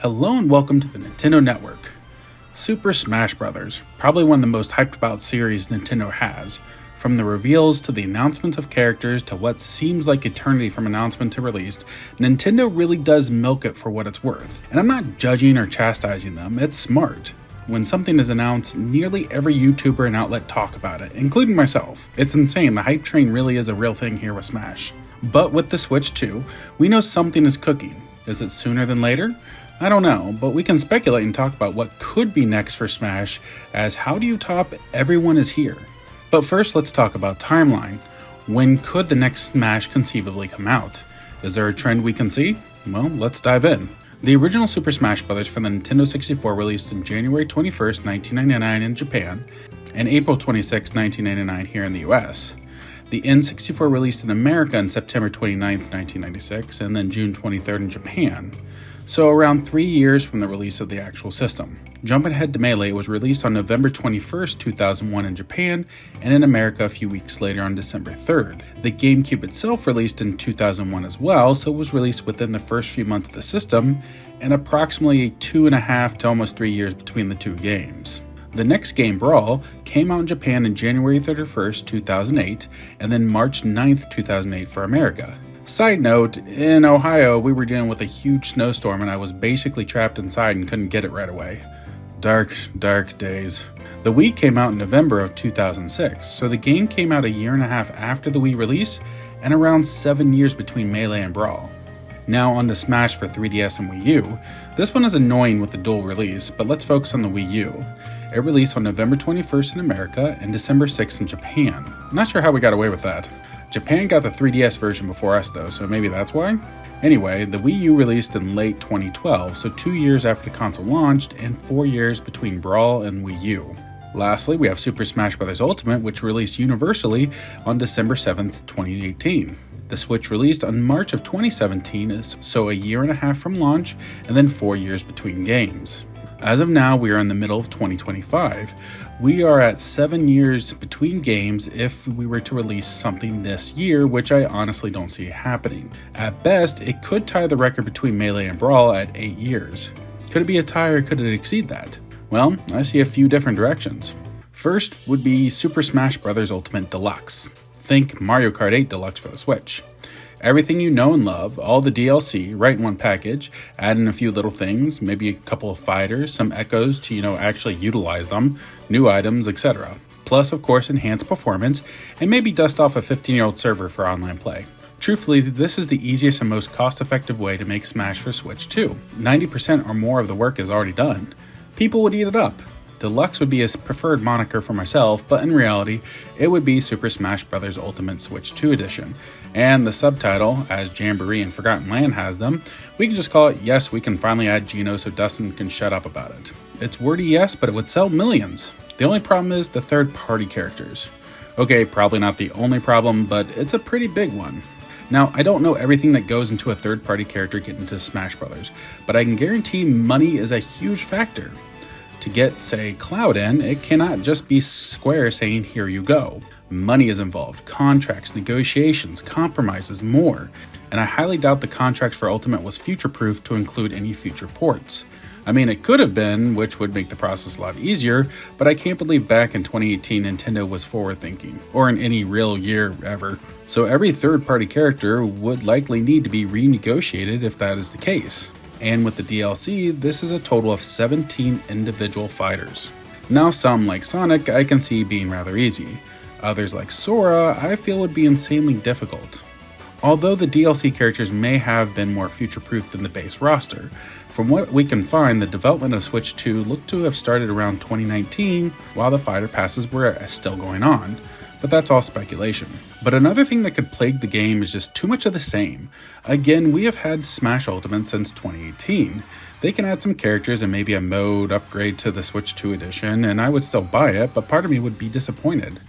Hello and welcome to the Nintendo Network. Super Smash Bros., probably one of the most hyped about series Nintendo has. From the reveals to the announcements of characters to what seems like eternity from announcement to release, Nintendo really does milk it for what it's worth. And I'm not judging or chastising them, it's smart. When something is announced, nearly every YouTuber and outlet talk about it, including myself. It's insane, the hype train really is a real thing here with Smash. But with the Switch 2, we know something is cooking. Is it sooner than later? I don't know, but we can speculate and talk about what could be next for Smash, as how do you top Everyone Is Here? But first, let's talk about timeline. When could the next Smash conceivably come out? Is there a trend we can see? Well, let's dive in. The original Super Smash Bros. For the Nintendo 64 released in January 21st, 1999 in Japan, and April 26, 1999 here in the US. The N64 released in America on September 29th, 1996, and then June 23rd in Japan. So around 3 years from the release of the actual system. Jumping ahead to Melee, was released on November 21st, 2001 in Japan, and in America a few weeks later on December 3rd. The GameCube itself released in 2001 as well, so it was released within the first few months of the system, and approximately 2.5 to almost 3 years between the two games. The next game, Brawl, came out in Japan on January 31st, 2008, and then March 9th, 2008 for America. Side note, in Ohio, we were dealing with a huge snowstorm and I was basically trapped inside and couldn't get it right away. Dark, dark days. The Wii came out in November of 2006, so the game came out a year and a half after the Wii release and around 7 years between Melee and Brawl. Now on to Smash for 3DS and Wii U. This one is annoying with the dual release, but let's focus on the Wii U. It released on November 21st in America and December 6th in Japan. I'm not sure how we got away with that. Japan got the 3DS version before us though, so maybe that's why? Anyway, the Wii U released in late 2012, so 2 years after the console launched and 4 years between Brawl and Wii U. Lastly, we have Super Smash Bros. Ultimate, which released universally on December 7th, 2018. The Switch released on March of 2017, so a year and a half from launch, and then 4 years between games. As of now, we are in the middle of 2025. We are at 7 years between games if we were to release something this year, which I honestly don't see happening. At best, it could tie the record between Melee and Brawl at 8 years. Could it be a tie or could it exceed that? Well, I see a few different directions. First would be Super Smash Bros. Ultimate Deluxe. Think Mario Kart 8 Deluxe for the Switch. Everything you know and love, all the DLC, right in one package, add in a few little things, maybe a couple of fighters, some echoes to, actually utilize them, new items, etc. Plus, of course, enhanced performance, and maybe dust off a 15-year-old server for online play. Truthfully, this is the easiest and most cost-effective way to make Smash for Switch 2. 90% or more of the work is already done. People would eat it up. Deluxe would be a preferred moniker for myself, but in reality, it would be Super Smash Bros. Ultimate Switch 2 Edition. And the subtitle, as Jamboree and Forgotten Land has them, we can just call it Yes, We Can Finally Add Geno so Dustin can shut up about it. It's wordy, yes, but it would sell millions. The only problem is the third-party characters. Okay, probably not the only problem, but it's a pretty big one. Now, I don't know everything that goes into a third-party character getting into Smash Bros., but I can guarantee money is a huge factor. To get, say, Cloud in, it cannot just be Square saying, here you go. Money is involved, contracts, negotiations, compromises, more. And I highly doubt the contract for Ultimate was future-proof to include any future ports. I mean, it could have been, which would make the process a lot easier, but I can't believe back in 2018 Nintendo was forward-thinking, or in any real year ever. So every third-party character would likely need to be renegotiated if that is the case. And with the DLC, this is a total of 17 individual fighters. Now some, like Sonic, I can see being rather easy. Others like Sora, I feel would be insanely difficult. Although the DLC characters may have been more future-proof than the base roster, from what we can find, the development of Switch 2 looked to have started around 2019, while the fighter passes were still going on. But that's all speculation. But another thing that could plague the game is just too much of the same. Again, we have had Smash Ultimate since 2018. They can add some characters and maybe a mode upgrade to the Switch 2 edition, and I would still buy it, but part of me would be disappointed.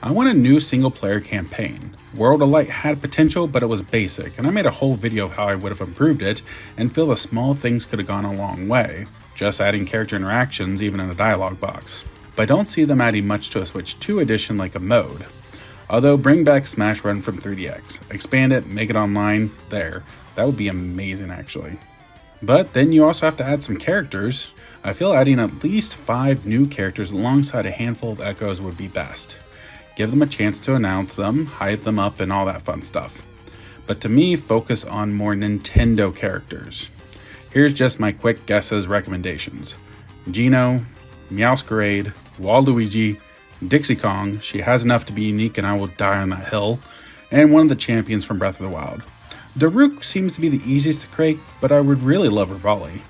I want a new single-player campaign. World of Light had potential, but it was basic, and I made a whole video of how I would have improved it, and feel the small things could have gone a long way. Just adding character interactions, even in a dialogue box. But I don't see them adding much to a Switch 2 edition like a mode. Although bring back Smash Run from 3DX, expand it, make it online, there. That would be amazing actually. But then you also have to add some characters. I feel adding at least 5 new characters alongside a handful of Echoes would be best. Give them a chance to announce them, hype them up, and all that fun stuff. But to me, focus on more Nintendo characters. Here's just my quick guesses recommendations. Geno, Meowscarade, Waluigi, Dixie Kong, she has enough to be unique and I will die on that hill, and one of the champions from Breath of the Wild. Daruk seems to be the easiest to create, but I would really love Revali.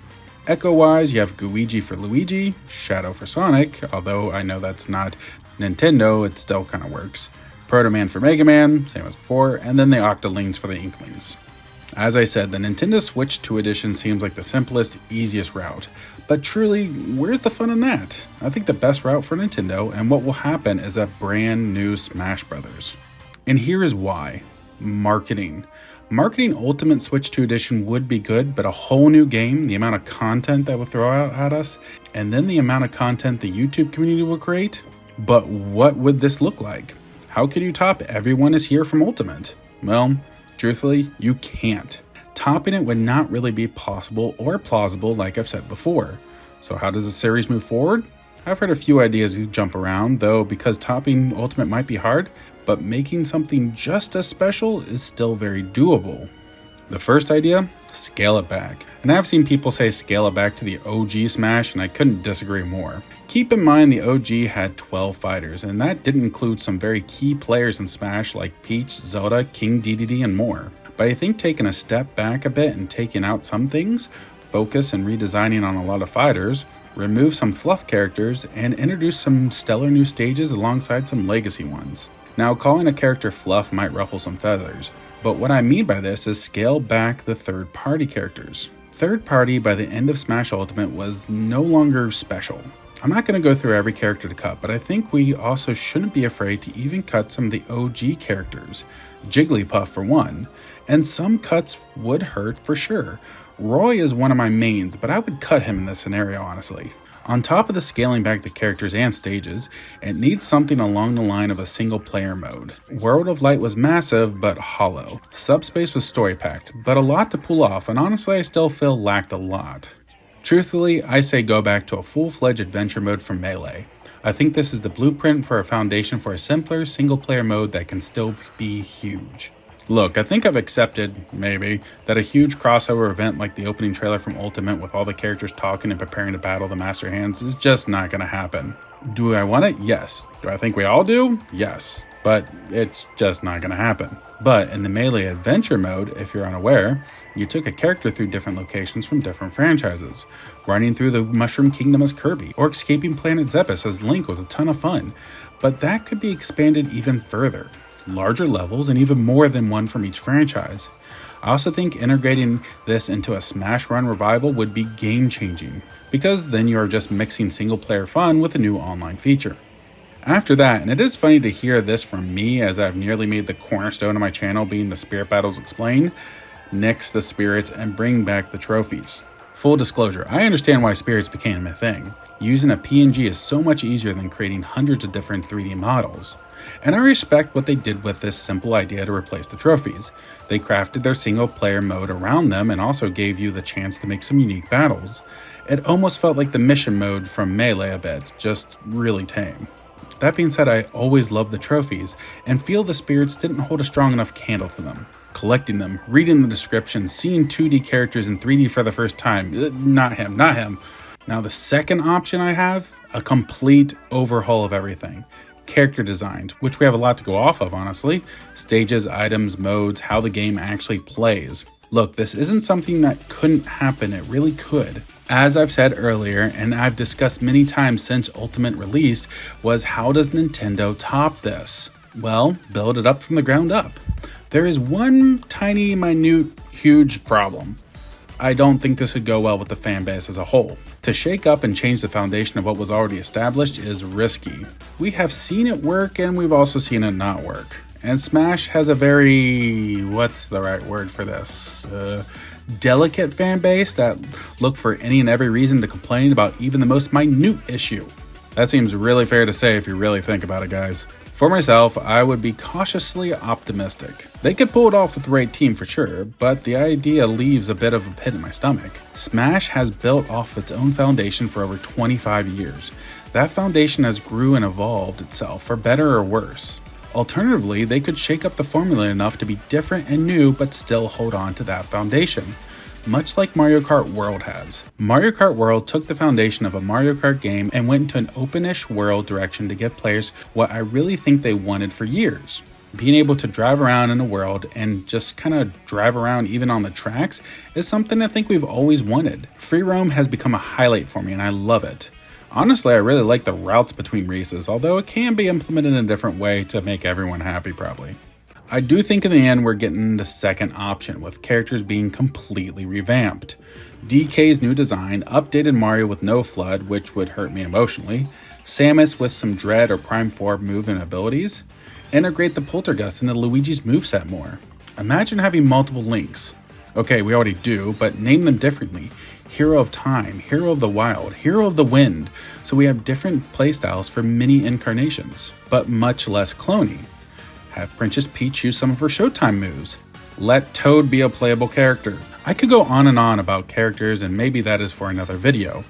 Echo-wise, you have Gooigi for Luigi, Shadow for Sonic, although I know that's not Nintendo, it still kind of works. Proto Man for Mega Man, same as before, and then the Octolings for the Inklings. As I said, the Nintendo Switch 2 edition seems like the simplest, easiest route. But truly, where's the fun in that? I think the best route for Nintendo and what will happen is a brand new Smash Brothers. And here is why. Marketing. Marketing Ultimate Switch 2 Edition would be good, but a whole new game, the amount of content that would throw out at us, and then the amount of content the YouTube community will create. But what would this look like? How could you top Everyone is Here from Ultimate? Well, truthfully, you can't. Topping it would not really be possible or plausible like I've said before. So how does the series move forward? I've heard a few ideas jump around, though, because topping Ultimate might be hard, but making something just as special is still very doable. The first idea? Scale it back. And I've seen people say scale it back to the OG Smash, and I couldn't disagree more. Keep in mind the OG had 12 fighters, and that didn't include some very key players in Smash like Peach, Zelda, King Dedede, and more. But I think taking a step back a bit and taking out some things, focus and redesigning on a lot of fighters, remove some fluff characters, and introduce some stellar new stages alongside some legacy ones. Now, calling a character fluff might ruffle some feathers, but what I mean by this is scale back the third-party characters. Third-party by the end of Smash Ultimate was no longer special. I'm not going to go through every character to cut, but I think we also shouldn't be afraid to even cut some of the OG characters. Jigglypuff for one, and some cuts would hurt for sure. Roy is one of my mains, but I would cut him in this scenario, honestly. On top of the scaling back the characters and stages, it needs something along the line of a single player mode. World of Light was massive, but hollow. Subspace was story packed, but a lot to pull off, and honestly I still feel lacked a lot. Truthfully, I say go back to a full-fledged adventure mode from Melee. I think this is the blueprint for a foundation for a simpler single player mode that can still be huge. Look, I think I've accepted, maybe, that a huge crossover event like the opening trailer from Ultimate with all the characters talking and preparing to battle the Master Hands is just not going to happen. Do I want it? Yes. Do I think we all do? Yes. But it's just not going to happen. But in the Melee Adventure mode, if you're unaware, you took a character through different locations from different franchises. Running through the Mushroom Kingdom as Kirby, or escaping Planet Zepes as Link was a ton of fun. But that could be expanded even further. Larger levels, and even more than one from each franchise. I also think integrating this into a Smash Run revival would be game-changing, because then you are just mixing single-player fun with a new online feature. After that, and it is funny to hear this from me as I've nearly made the cornerstone of my channel being the Spirit Battles Explained, nix the spirits and bring back the trophies. Full disclosure, I understand why spirits became a thing. Using a PNG is so much easier than creating hundreds of different 3D models. And I respect what they did with this simple idea to replace the trophies. They crafted their single player mode around them and also gave you the chance to make some unique battles. It almost felt like the mission mode from Melee a bit, just really tame. That being said, I always loved the trophies and feel the spirits didn't hold a strong enough candle to them. Collecting them, reading the descriptions, seeing 2D characters in 3D for the first time, not him. Now the second option I have, a complete overhaul of everything. Character designs, which we have a lot to go off of, honestly. Stages, items, modes, how the game actually plays. Look, this isn't something that couldn't happen, it really could. As I've said earlier, and I've discussed many times since Ultimate released, was how does Nintendo top this? Well, build it up from the ground up. There is one tiny, minute, huge problem. I don't think this would go well with the fan base as a whole. To shake up and change the foundation of what was already established is risky. We have seen it work and we've also seen it not work. And Smash has a very, what's the right word for this? Delicate fan base that look for any and every reason to complain about even the most minute issue. That seems really fair to say if you really think about it, guys. For myself, I would be cautiously optimistic. They could pull it off with the right team for sure, but the idea leaves a bit of a pit in my stomach. Smash has built off its own foundation for over 25 years. That foundation has grew and evolved itself for better or worse. Alternatively, they could shake up the formula enough to be different and new but still hold on to that foundation, much like Mario Kart World has. Mario Kart World took the foundation of a Mario Kart game and went into an open-ish world direction to give players what I really think they wanted for years. Being able to drive around in a world and just kind of drive around even on the tracks is something I think we've always wanted. Free roam has become a highlight for me and I love it. Honestly, I really like the routes between races, although it can be implemented in a different way to make everyone happy probably. I do think in the end we're getting the second option, with characters being completely revamped. DK's new design, updated Mario with no FLUDD, which would hurt me emotionally, Samus with some Dread or Prime 4 movement abilities, integrate the Poltergust into Luigi's moveset more. Imagine having multiple Links. Okay, we already do, but name them differently. Hero of Time, Hero of the Wild, Hero of the Wind, so we have different playstyles for many incarnations, but much less cloning. Have Princess Peach use some of her Showtime moves. Let Toad be a playable character. I could go on and on about characters, and maybe that is for another video,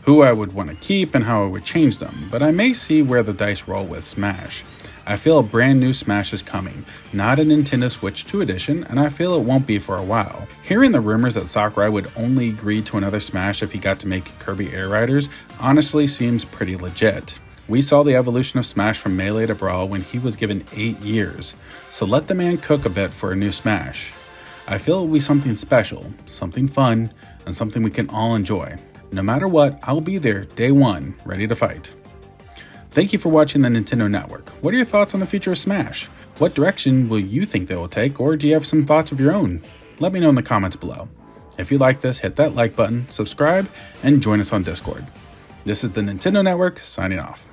who I would want to keep and how I would change them, but I may see where the dice roll with Smash. I feel a brand new Smash is coming, not a Nintendo Switch 2 edition, and I feel it won't be for a while. Hearing the rumors that Sakurai would only agree to another Smash if he got to make Kirby Air Riders honestly seems pretty legit. We saw the evolution of Smash from Melee to Brawl when he was given 8 years, so let the man cook a bit for a new Smash. I feel it will be something special, something fun, and something we can all enjoy. No matter what, I'll be there day one, ready to fight. Thank you for watching the Nintendo Network. What are your thoughts on the future of Smash? What direction will you think they will take, or do you have some thoughts of your own? Let me know in the comments below. If you like this, hit that like button, subscribe, and join us on Discord. This is the Nintendo Network, signing off.